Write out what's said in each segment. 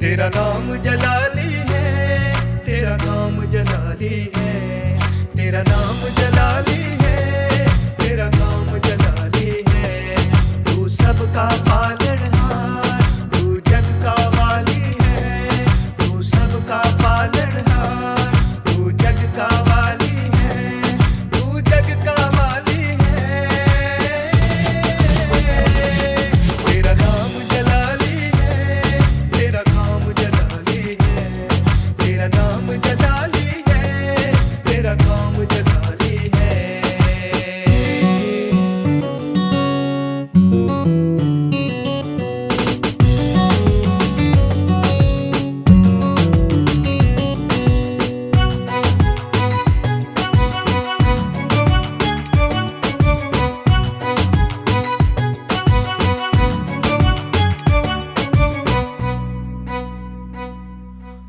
تیرا نام جلالی ہے، تیرا نام جلالی ہے، تیرا نام جلالی ہے، تیرا نام جلالی ہے۔ تو سب کا پالنہار، تو جگ کا والی ہے، تو سب کا پالنہار، تو جگ کا والی ہے، تو جگ کا والی ہے۔ تیرا نام جلالی ہے، تیرا نام جلالی ہے، تیرا نام جلالی ہے، تیرا نام جلالی ہے۔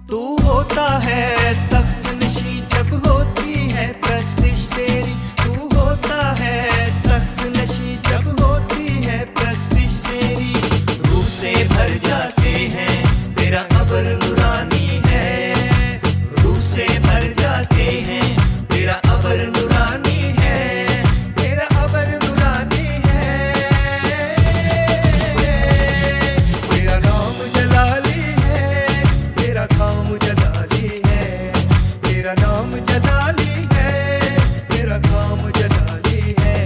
تو ہوتا ہے تخت نشین جب ہوتی ہے پرستش تیری، تو ہوتا ہے تخت نشین جب ہوتی ہے پرستش تیری۔ روح سے بھر جاتے ہیں تیرا ابر نورانی ہے، روح سے بھر جاتے ہیں تیرا ابر نورانی ہے، تیرا ابر نورانی ہے۔ تیرا نام جلالی ہے، تیرا نام جلالی ہے، تیرا نام جلالی ہے، تیرا نام جلالی ہے۔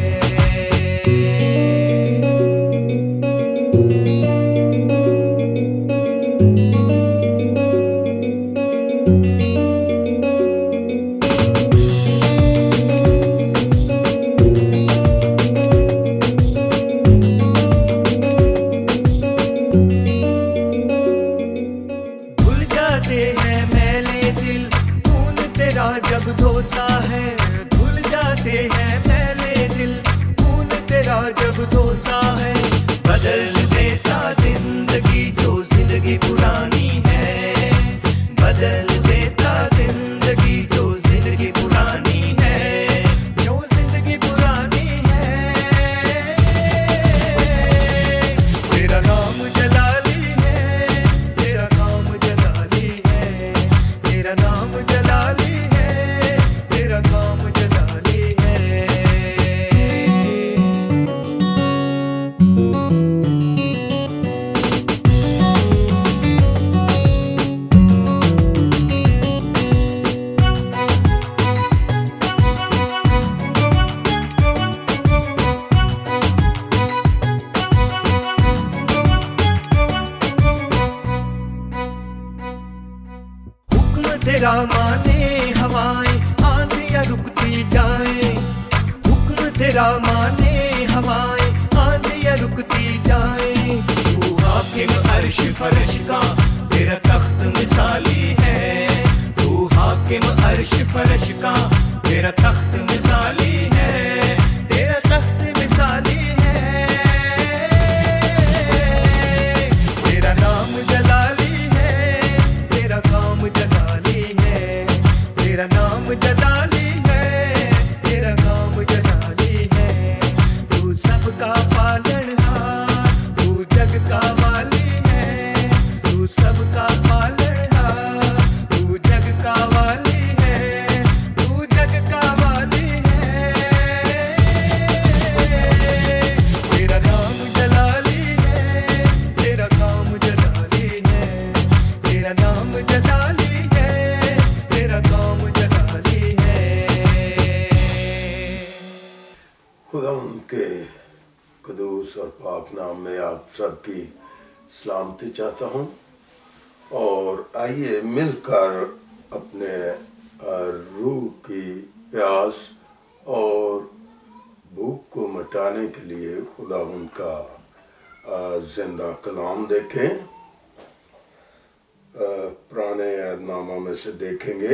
دھل جاتے ہیں میلے دل خون تیرا جب دھوتا ہے، دھل جاتے ہیں میلے دل خون تیرا جب دھوتا ہے۔ بدل دیتا زندگی جو زندگی پرانی ہے، بدل دیتا زندگی جو زندگی پرانی ہے، جو زندگی پرانی ہے۔ تیرا نام جلالی ہے، تیرا نام جلالی ہے، تیرا نام جلالی ہے، تیرا نام جلالی ہے۔ حکم تیرا مانے ہوائیں آندیاں رکتی جائیں، حکم تیرا مانے ہوائیں آندیاں رکتی جائیں۔ تو حاکم عرش فرش کا تیرا تخت مثالی ہے، تو حاکم عرش فرش کا تیرا تخت مثالی ہے، تیرا تخت مثالی ہے۔ تیرا نام جلالی ہے، تیرا نام جلالی ہے، تیرا نام جلالی ہے، تیرا نام جلالی ہے۔ تو سب کا پالنہار، تو جگ کا والی ہے، تو سب کا پالنہار، تو جگ کا والی ہے، تو جگ کا والی ہے۔ تیرا نام جلالی ہے، تیرا نام جلالی ہے، تیرا نام جلالی ہے، تیرا نام جلالی ہے۔ خدا ان کے قدوس اور پاک نام میں آپ سب کی سلامتی چاہتا ہوں، اور آئیے مل کر اپنے روح کی پیاس اور بھوک کو مٹانے کے لیے خدا ان کا زندہ کلام دیکھیں۔ پرانے عہد نامہ میں سے دیکھیں گے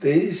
23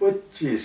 25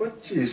25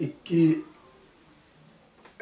21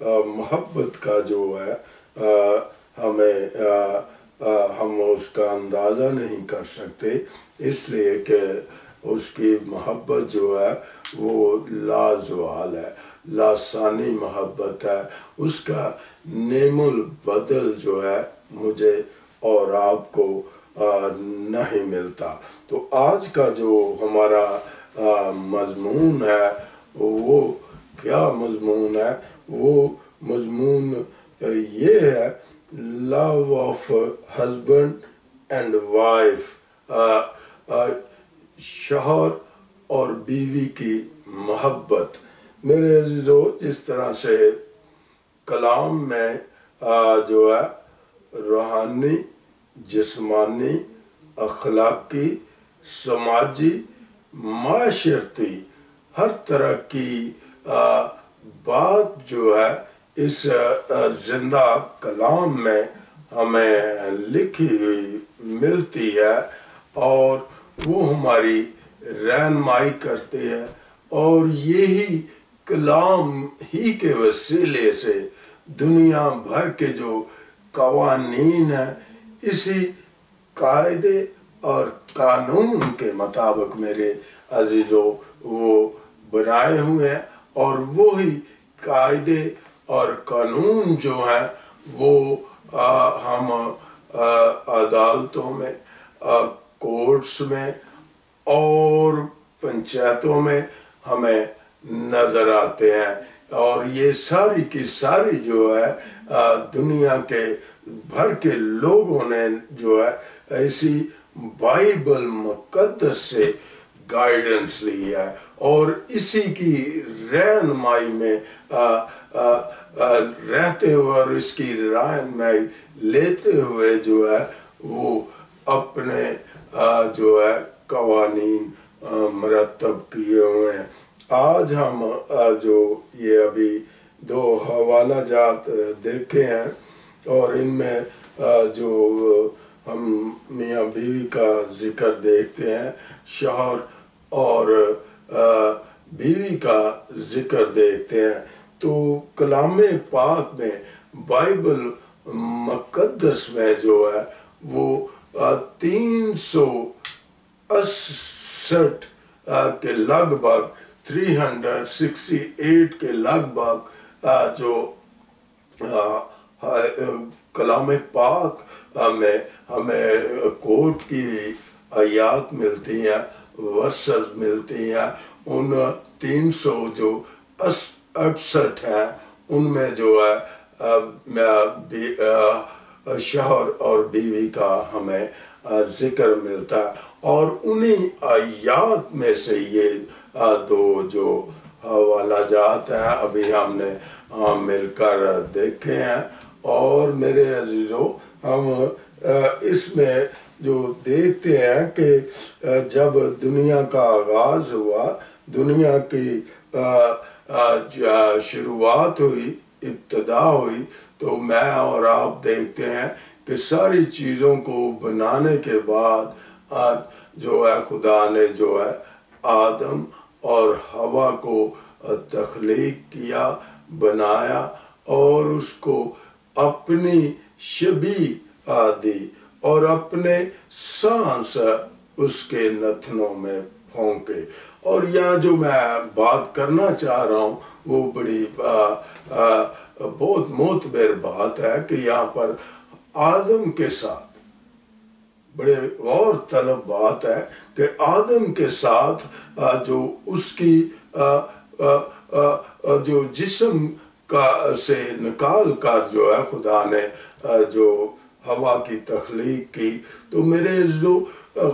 محبت کا جو ہے ہم اس کا اندازہ نہیں کر سکتے، اس لیے کہ اس کی محبت جو ہے وہ لازوال ہے، لاسانی محبت ہے، اس کا نعم البدل جو ہے مجھے اور آپ کو نہیں ملتا۔ تو آج کا جو ہمارا مضمون ہے وہ کیا مضمون ہے؟ وہ مضمون یہ ہے love of husband and wife, شوہر اور بیوی کی محبت۔ میرے عزیزو، جس طرح سے کلام میں جو ہے روحانی، جسمانی، اخلاقی، سماجی، معاشرتی، ہر طرح کی بات جو ہے اس زندہ کلام میں ہمیں لکھی ہوئی ملتی ہے، اور وہ ہماری رہنمائی کرتے ہیں، اور یہی کلام ہی کے وسیلے سے دنیا بھر کے جو قوانین ہیں اسی قاعدے اور قانون کے مطابق میرے عزیزو وہ بنائے ہوئے ہیں، اور وہی قاعدے اور قانون جو ہیں وہ ہم عدالتوں میں، کورٹس میں اور پنچایتوں میں ہمیں نظر آتے ہیں، اور یہ ساری کی ساری جو ہے دنیا کے بھر کے لوگوں نے جو ہے ایسی بائبل مقدس سے گائیڈنس لی ہے، اور اسی کی رہنمائی میں رہتے ہوئے اور اس کی رہنمائی لیتے ہوئے جو ہے وہ اپنے جو ہے قوانین مرتب کیے ہوئے ہیں۔ آج ہم جو یہ ابھی 2 حوالہ جات دیکھے ہیں، اور ان میں جو ہم میاں بیوی کا ذکر دیکھتے ہیں، شوہر اور بیوی کا ذکر دیکھتے ہیں، تو کلام پاک میں، بائبل مقدس میں جو ہے وہ 368 کے لگ بھگ 368 کے لگ بھگ جو کلام پاک میں ہمیں کوٹ کی آیات ملتی ہیں، ورسز ملتی ہیں، ان 368 ہیں، ان میں جو ہے شوہر اور بیوی کا ہمیں ذکر ملتا ہے، اور انہی آیات میں سے یہ 2 جو حوالہ جات ہیں ابھی ہم نے مل کر دیکھے ہیں۔ اور میرے عزیزو، ہم اس میں جو دیکھتے ہیں کہ جب دنیا کا آغاز ہوا، دنیا کی شروعات ہوئی، ابتدا ہوئی، تو میں اور آپ دیکھتے ہیں کہ ساری چیزوں کو بنانے کے بعد جو ہے خدا نے جو ہے آدم اور حوا کو تخلیق کیا، بنایا، اور اس کو اپنی شبیہ دی، اور اپنے سانس اس کے نتنوں میں پھونکے۔ اور یہاں جو میں بات کرنا چاہ رہا ہوں وہ بڑی بہت معتبر بات ہے کہ یہاں پر آدم کے ساتھ بڑے غور طلب بات ہے کہ آدم کے ساتھ جو اس کی جو جسم کا سے نکال کر جو ہے خدا نے جو ہوا کی تخلیق کی، تو میرے جو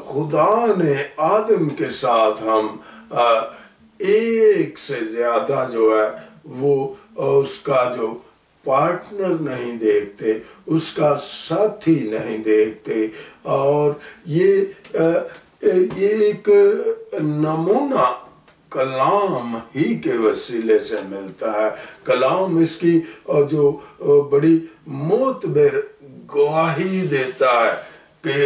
خدا نے آدم کے ساتھ ہم ایک سے زیادہ جو ہے وہ اس کا جو پارٹنر نہیں دیکھتے، اس کا ساتھی نہیں دیکھتے، اور یہ ایک نمونہ کلام ہی کے وسیلے سے ملتا ہے۔ کلام اس کی جو بڑی معتبر گواہی دیتا ہے کہ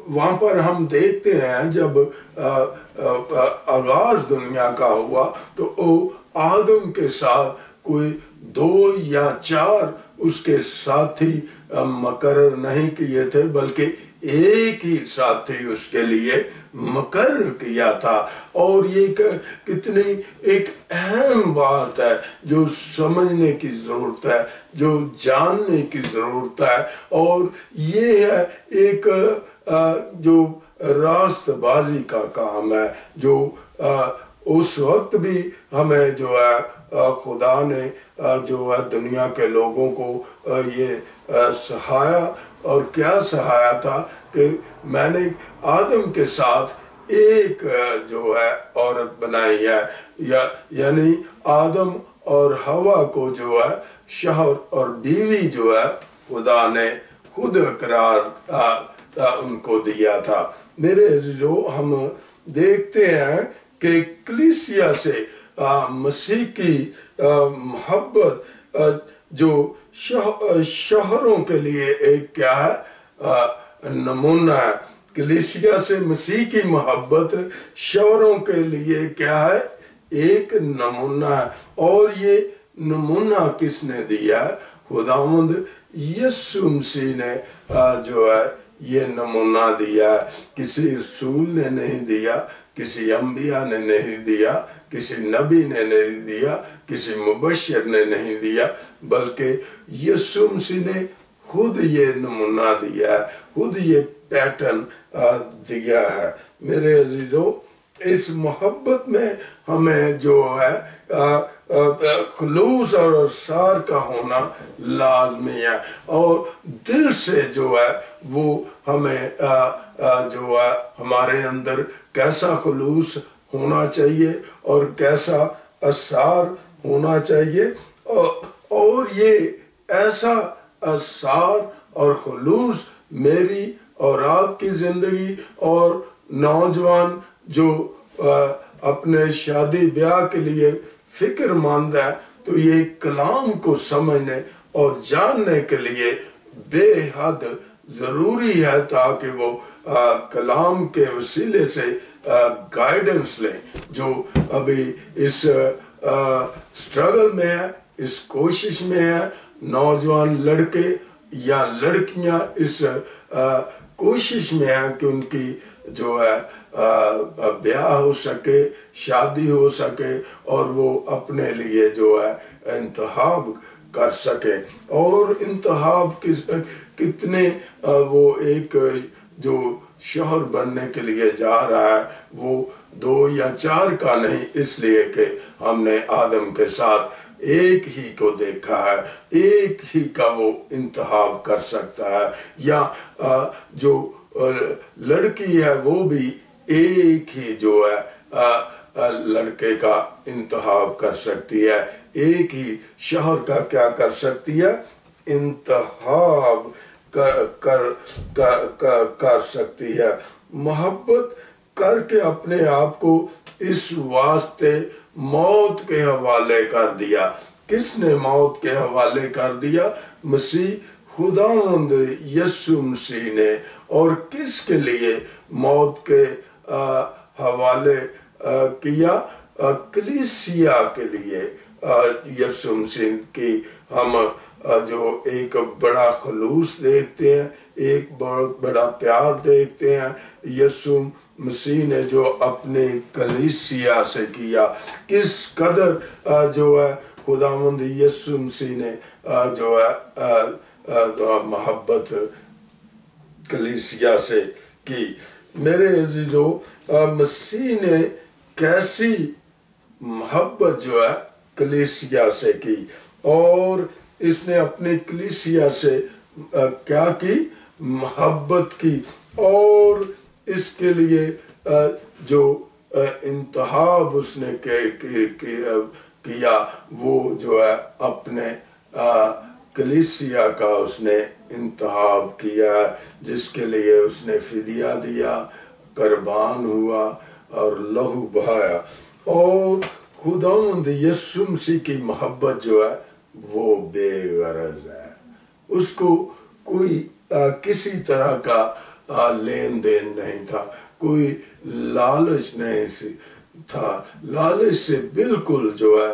وہاں پر ہم دیکھتے ہیں جب آغاز دنیا کا ہوا تو آدم کے ساتھ کوئی 2 یا 4 اس کے ساتھی مقرر نہیں کیے تھے، بلکہ ایک ہی ساتھی اس کے لیے مقرر کیا تھا۔ اور یہ کتنی ایک اہم بات ہے جو سمجھنے کی ضرورت ہے، جو جاننے کی ضرورت ہے، اور یہ ہے ایک جو راست بازی کا کام ہے، جو اس وقت بھی ہمیں جو ہے خدا نے جو ہے دنیا کے لوگوں کو یہ سکھایا، اور کیا سکھایا تھا کہ میں نے آدم کے ساتھ ایک جو ہے عورت بنائی ہے، یعنی آدم اور حوا کو جو ہے شوہر اور بیوی جو ہے خدا نے خود قرار ان کو دیا تھا۔ میرے عزیزو، ہم دیکھتے ہیں کہ کلیسیا سے مسیح کی محبت جو شوہروں کے لیے ایک کیا ہے نمونہ ہے۔ کلیسیا سے مسیح کی محبت شوہروں کے لیے کیا ہے ایک نمونہ ہے، اور یہ نمونہ کس نے دیا ہے؟ خداوند یسوع مسیح نے جو ہے یہ نمونہ دیا ہے۔ کسی رسول نے نہیں دیا، کسی انبیاء نے نہیں دیا، کسی نبی نے نہیں دیا، کسی مبشر نے نہیں دیا، بلکہ یسوع مسیح نے خود یہ نمونہ دیا ہے، خود یہ پیٹرن دیا ہے۔ میرے عزیزو، اس محبت میں ہمیں جو ہے خلوص اور اسرار کا ہونا لازمی ہے، اور دل سے جو ہے وہ ہمیں جو ہے ہمارے اندر کیسا خلوص ہونا چاہیے اور کیسا اسرار ہونا چاہیے، اور یہ ایسا اسرار اور خلوص میری اور آپ کی زندگی اور نوجوان جو اپنے شادی بیاہ کے لیے فکر مند ہے، تو یہ کلام کو سمجھنے اور جاننے کے لیے بے حد ضروری ہے، تاکہ وہ کلام کے وسیلے سے گائیڈنس لیں۔ جو ابھی اس سٹرگل میں ہے، اس کوشش میں ہے، نوجوان لڑکے یا لڑکیاں اس کوشش میں ہیں کہ ان کی جو ہے بیاہ ہو سکے، شادی ہو سکے، اور وہ اپنے لیے جو ہے انتخاب کر سکے۔ اور انتخاب کتنے وہ ایک جو شوہر بننے کے لیے جا رہا ہے وہ 2 یا 4 کا نہیں، اس لیے کہ ہم نے آدم کے ساتھ ایک ہی کو دیکھا ہے، ایک ہی کا وہ انتخاب کر سکتا ہے، یا جو لڑکی ہے وہ بھی ایک ہی جو ہے لڑکے کا انتخاب کر سکتی ہے، ایک ہی شوہر کا کیا کر سکتی ہے انتخاب کر سکتی ہے۔ محبت کر کے اپنے آپ کو اس واسطے موت کے حوالے کر دیا۔ کس نے موت کے حوالے کر دیا؟ مسیح خداوند یسوع مسیح نے۔ اور کس کے لیے موت کے حوالے کیا؟ کلیسیا کے لیے یسوع مسیح کی ہم جو ایک بڑا خلوص دیکھتے ہیں، ایک بہت بڑا پیار دیکھتے ہیں یسوع مسیح نے جو اپنے کلیسیا سے کیا، کس قدر جو ہے خداوند یسوع مسیح نے جو ہے محبت کلیسیا سے کی۔ میرے عزیزو، مسیح نے کیسی محبت جو ہے کلیسیا سے کی، اور اس نے اپنی کلیسیا سے کیا کی؟ محبت کی، اور اس کے لیے جو انتخاب اس نے کیا وہ جو ہے اپنے کلیسیا کا اس نے انتخاب کیا، جس کے لیے اس نے فدیہ دیا، قربان ہوا اور لہو بہایا۔ اور خداوند یسوع مسیح کی محبت جو ہے وہ بے غرض ہے، اس کو کوئی کسی طرح کا لین دین نہیں تھا، کوئی لالچ نہیں تھا، لالچ سے بالکل جو ہے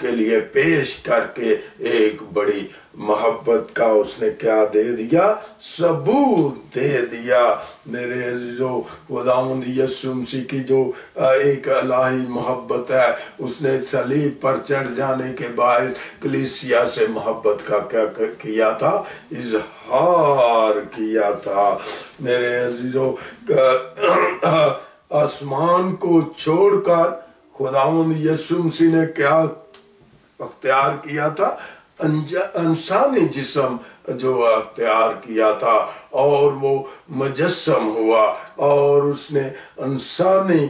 کے لیے پیش کر کے ایک بڑی محبت کا اس نے کیا دے دیا؟ ثبوت دے دیا۔ میرے عزیزو، خداوند یسوع مسیح کی جو ایک الہی محبت ہے، اس نے صلیب پر چڑھ جانے کے بعد کلیسیا سے محبت کا کیا کیا تھا؟ اظہار کیا تھا۔ میرے عزیزو، آسمان کو چھوڑ کر خداوند یسوع مسیح نے کیا اختیار کیا تھا؟ انسانی جسم جو اختیار کیا تھا، اور وہ مجسم ہوا اور اس نے انسانی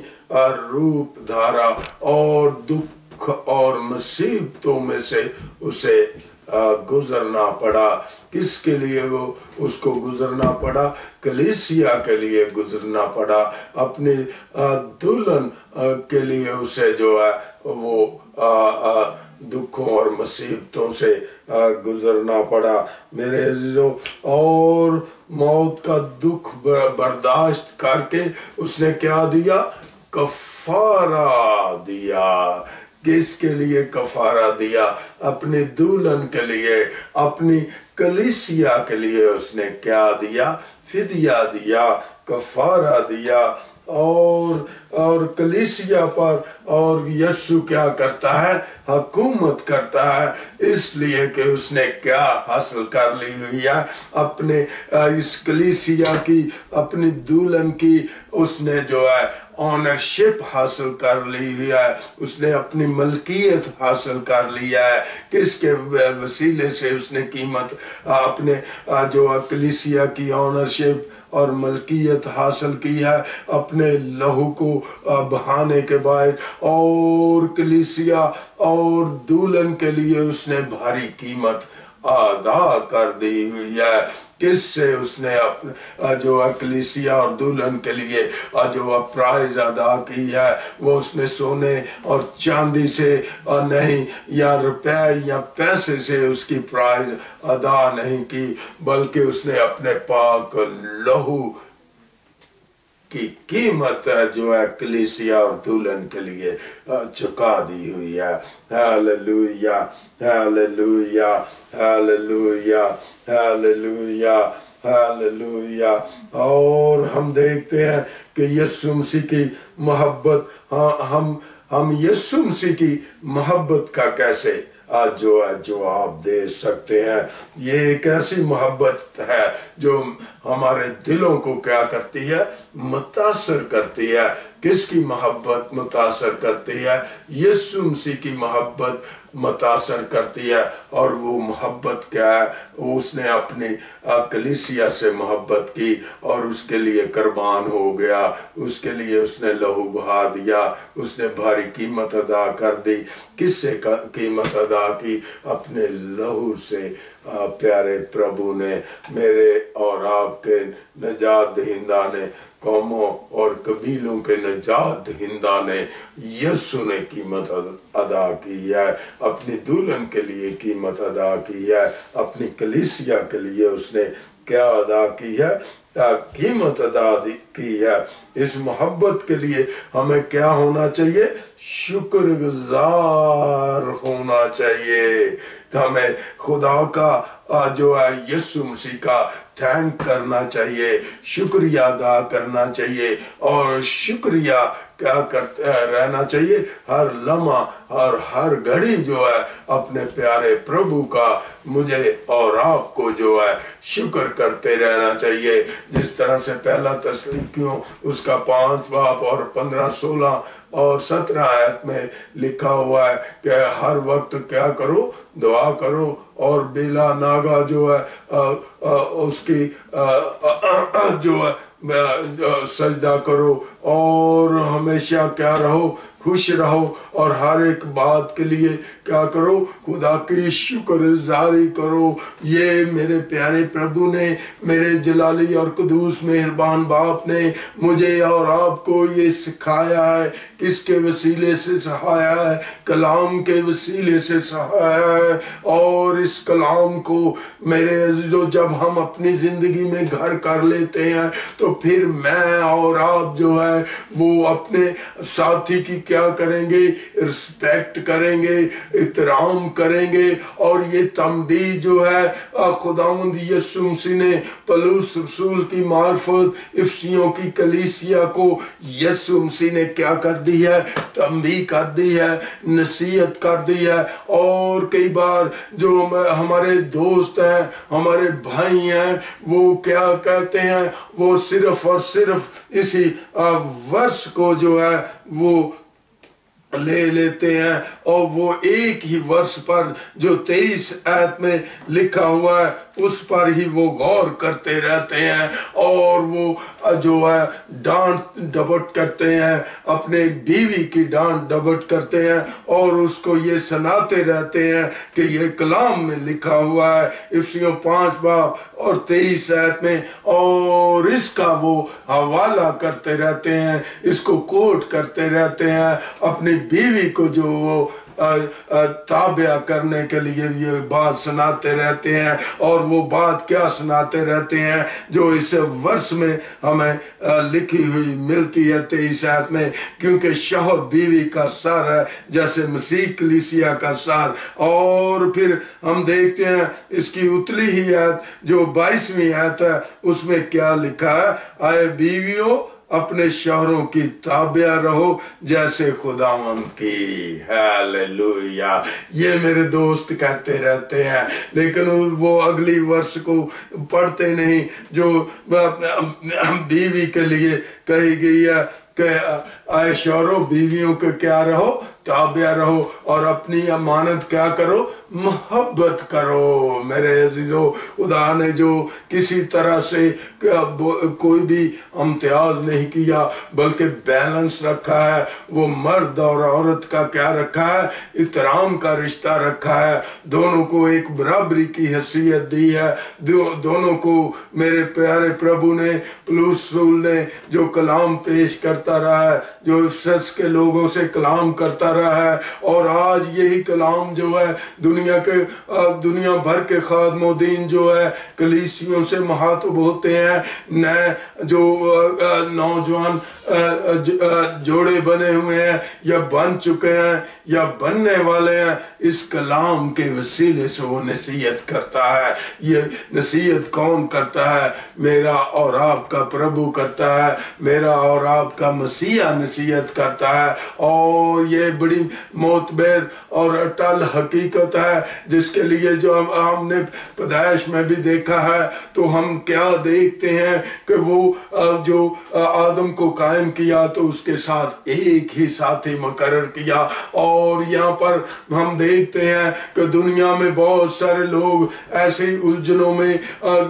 روپ دھارا اور دکھ اور مصیبتوں میں سے اسے گزرنا پڑا۔ کس کے لیے وہ اس کو گزرنا پڑا؟ کلیسیا کے لیے گزرنا پڑا۔ اپنی دلہن کے لیے اسے جو ہے وہ دکھوں اور مصیبتوں سے گزرنا پڑا۔ میرے عزیزو، اور موت کا دکھ برداشت کر کے اس نے کیا دیا؟ کفارہ دیا۔ کس کے لیے کفارہ دیا؟ اپنی دلہن کے لیے، اپنی کلیسیا کے لیے اس نے کیا دیا؟ فدیہ دیا، کفارہ دیا۔ اور کلیسیا پر اور یسوع کیا کرتا ہے؟ حکومت کرتا ہے، اس لیے کہ اس نے کیا حاصل کر لی ہوئی ہے؟ اپنے اس کلیسیا کی، اپنی دلہن کی اس نے جو ہے آنرشپ حاصل کر لی ہے، اس نے اپنی ملکیت حاصل کر لیا ہے۔ کس کے وسیلے سے اس نے قیمت اپنے جو کلیسیا کی آنرشپ اور ملکیت حاصل کی ہے؟ اپنے لہو کو بہانے کے بعد، اور کلیسیا اور دلہن کے لیے اس نے بھاری قیمت ادا کر دی ہوئی ہے۔ کس سے اس نے اپنے جو کلیسیا اور دلہن کے لیے جو پرائز ادا کی ہے، وہ اس نے سونے اور چاندی سے نہیں، یا روپے یا پیسے سے اس کی پرائز ادا نہیں کی، بلکہ اس نے اپنے پاک لہو کی قیمت جو ہے کلیسیا اور دلہن کے لیے چکا دی ہوئی ہے۔ Hallelujah, hallelujah, hallelujah, hallelujah, hallelujah. اور ہم دیکھتے ہیں کہ یسوع مسیح کی محبت، ہم یسوع مسیح کی محبت کا کیسے جو ہے جواب دے سکتے ہیں؟ یہ ایک ایسی محبت ہے جو ہمارے دلوں کو کیا کرتی ہے؟ متاثر کرتی ہے۔ کس کی محبت متاثر کرتی ہے؟ یسوع مسیح کی محبت متاثر کرتی ہے۔ اور وہ محبت کیا ہے؟ اس نے اپنی کلیسیا سے محبت کی اور اس کے لیے قربان ہو گیا، اس کے لیے اس نے لہو بہا دیا، اس نے بھاری قیمت ادا کر دی۔ کس سے قیمت ادا کی؟ اپنے لہو سے۔ پیارے پربھو نے، میرے اور آپ کے نجات دہندہ نے، قوموں اور قبیلوں کے نجات دہندہ نے، یسوع نے قیمت ادا کی ہے، اپنی دلہن کے لیے قیمت ادا کی ہے، اپنی کلیسیا کے لیے اس نے کیا ادا کی ہے؟ قیمت ادا کی ہے۔ اس محبت کے لیے ہمیں کیا ہونا چاہیے؟ شکر گزار ہونا چاہیے۔ ہمیں خدا کا جو ہے یسوع مسیح کا تھینک کرنا چاہیے، شکریہ ادا کرنا چاہیے، اور شکریہ کیا کرتے رہنا چاہیے؟ ہر لمحہ اور ہر گھڑی جو ہے اپنے پیارے پربھو کا، مجھے اور آپ کو جو ہے شکر کرتے رہنا چاہیے۔ جس طرح سے پہلا تسلونیکیوں اس کا 5 باب اور 15، 16 اور 17 آیت میں لکھا ہوا ہے کہ ہر وقت کیا کرو؟ دعا کرو، اور بلا ناگا جو ہے اس کی جو ہے سجدہ کرو، اور ہمیشہ کیا رہو؟ خوش رہو، اور ہر ایک بات کے لیے کیا کرو؟ خدا کی شکر گزاری کرو۔ یہ میرے پیارے پربھو نے، میرے جلالی اور قدوس مہربان باپ نے مجھے اور آپ کو یہ سکھایا ہے۔ کس کے وسیلے سے سکھایا ہے؟ کلام کے وسیلے سے سکھایا ہے۔ اور اس کلام کو میرے عزیزو جب ہم اپنی زندگی میں گھر کر لیتے ہیں، تو پھر میں اور آپ جو ہے وہ اپنے ساتھی کی کیا کریں گے؟ رسپیکٹ کریں گے، احترام کریں گے، اور یہ تمجید جو ہے خداوند یسوع مسیح نے پولس رسول کی معرفت افسیوں کی کلیسیا کو یسوع مسیح نے کیا کر دی ہے؟ تنبیہ کر دی ہے، نصیحت کر دی ہے۔ اور کئی بار جو ہمارے دوست ہیں، ہمارے بھائی ہیں، وہ کیا کہتے ہیں؟ وہ صرف اور صرف اسی ورس کو جو ہے وہ لے لیتے ہیں، اور وہ ایک ہی ورس پر جو 23 آیت میں لکھا ہوا ہے اس پر ہی وہ غور کرتے رہتے ہیں، اور وہ جو ہے ڈانٹ ڈپٹ کرتے ہیں، اپنے بیوی کی ڈانٹ ڈپٹ کرتے ہیں، اور اس کو یہ سناتے رہتے ہیں کہ یہ کلام میں لکھا ہوا ہے افسیوں 5 باب اور 23 آیت میں، اور اس کا وہ حوالہ کرتے رہتے ہیں، اس کو کوٹ کرتے رہتے ہیں اپنی بیوی کو، جو وہ تابع کرنے کے لیے یہ بات سناتے رہتے ہیں۔ اور وہ بات کیا سناتے رہتے ہیں جو اس ورس میں ہمیں لکھی ہوئی ملتی ہے 23 آیت میں، کیونکہ شوہر بیوی کا سر ہے جیسے مسیح کلیسیا کا سر۔ اور پھر ہم دیکھتے ہیں اس کی اتلی ہی آیت جو 22ویں آیت ہے، اس میں کیا لکھا ہے؟ اے بیویوں اپنے شوہروں کی تابع رہو جیسے خداوند کی۔ ہیلیلویا! یہ میرے دوست کہتے رہتے ہیں، لیکن وہ اگلی ورس کو پڑھتے نہیں جو بیوی کے لیے کہی گئی ہے کہ اے شوہروں بیویوں کے کیا رہو؟ تابع رہو، اور اپنی امانت کیا کرو؟ محبت کرو۔ میرے عزیزو، خدا نے جو کسی طرح سے کوئی بھی امتیاز نہیں کیا بلکہ بیلنس رکھا ہے، وہ مرد اور عورت کا کیا رکھا ہے؟ احترام کا رشتہ رکھا ہے، دونوں کو ایک برابری کی حیثیت دی ہے، دونوں کو میرے پیارے پربھو نے، پولس رسول نے جو کلام پیش کرتا رہا ہے، جو افسس کے لوگوں سے کلام کرتا رہا ہے، اور آج یہی کلام جو ہے دنیا بھر کے خادم و دین جو ہے کلیسیوں سے مخاطب ہوتے ہیں، نئے جو نوجوان جوڑے بنے ہوئے ہیں یا بن چکے ہیں یا بننے والے ہیں، اس کلام کے وسیلے سے وہ نصیحت کرتا ہے۔ یہ نصیحت کون کرتا ہے؟ میرا اور آپ کا پربھو کرتا ہے، میرا اور آپ کا مسیح نصیحت کرتا ہے، اور یہ بڑی معتبر اور اٹل حقیقت ہے جس کے لیے جو ہم نے پیدائش میں بھی دیکھا ہے، تو ہم کیا دیکھتے ہیں کہ وہ جو آدم کو قائم کیا تو اس کے ساتھ ایک ہی ساتھی مقرر کیا، اور یہاں پر ہم دیکھتے ہیں کہ دنیا میں بہت سارے لوگ ایسے ہی الجھنوں میں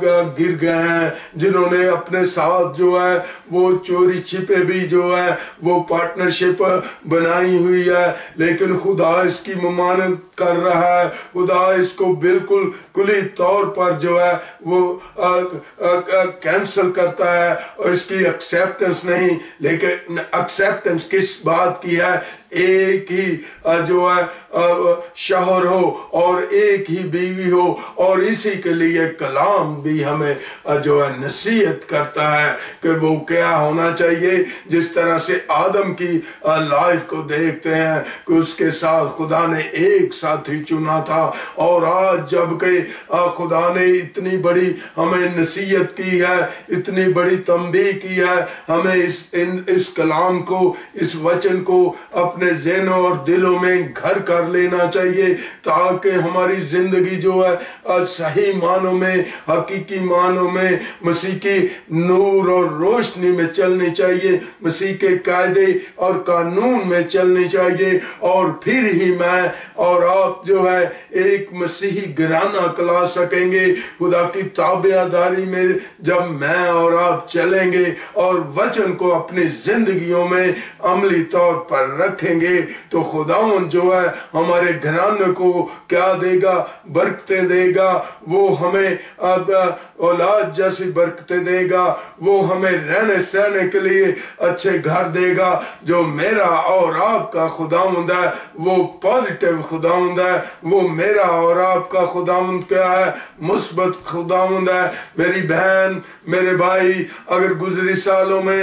گر گئے ہیں جنہوں نے اپنے ساتھ جو ہے وہ چوری چھپے بھی جو ہے وہ پارٹنرشپ بنائی ہوئی ہے، لیکن خدا اس کی ممانعت کر رہا ہے، خدا اس کو بالکل کلی طور پر جو ہے وہ کینسل کرتا ہے، اور اس کی ایکسیپٹنس نہیں۔ لیکن ایکسیپٹنس کس بات کی ہے؟ ایک ہی جو ہے شوہر ہو اور ایک ہی بیوی ہو، اور اسی کے لیے کلام بھی ہمیں جو ہے نصیحت کرتا ہے کہ وہ کیا ہونا چاہیے۔ جس طرح سے آدم کی لائف کو دیکھتے ہیں کہ اس کے ساتھ خدا نے ایک ساتھی چنا تھا، اور آج جب کہ خدا نے اتنی بڑی ہمیں نصیحت کی ہے، اتنی بڑی تنبیہ کی ہے، ہمیں اس کلام کو، اس وچن کو اپنے ذہنوں اور دلوں میں گھر کر لینا چاہیے، تاکہ ہماری زندگی جو ہے صحیح معنوں میں، حقیقی معنوں میں مسیح کی نور اور روشنی میں چلنی چاہیے، مسیح کے قاعدے اور قانون میں چلنی چاہیے، اور پھر ہی میں اور آپ جو ہے ایک مسیحی گھرانہ کلا سکیں گے۔ خدا کی تابع داری میں جب میں اور آپ چلیں گے اور وچن کو اپنی زندگیوں میں عملی طور پر رکھیں گے، تو خداوند جو ہے ہمارے گھرانے کو کیا دے گا؟ برکتیں دے گا۔ وہ ہمیں اولاد جیسی برکتیں دے گا، وہ ہمیں رہنے سہنے کے لیے اچھے گھر دے گا۔ جو میرا اور آپ کا خداوند ہے وہ پازیٹیو خداوند ہے، وہ میرا اور آپ کا خداوند کیا ہے؟ مثبت خداوند ہے۔ میری بہن، میرے بھائی، اگر گزری سالوں میں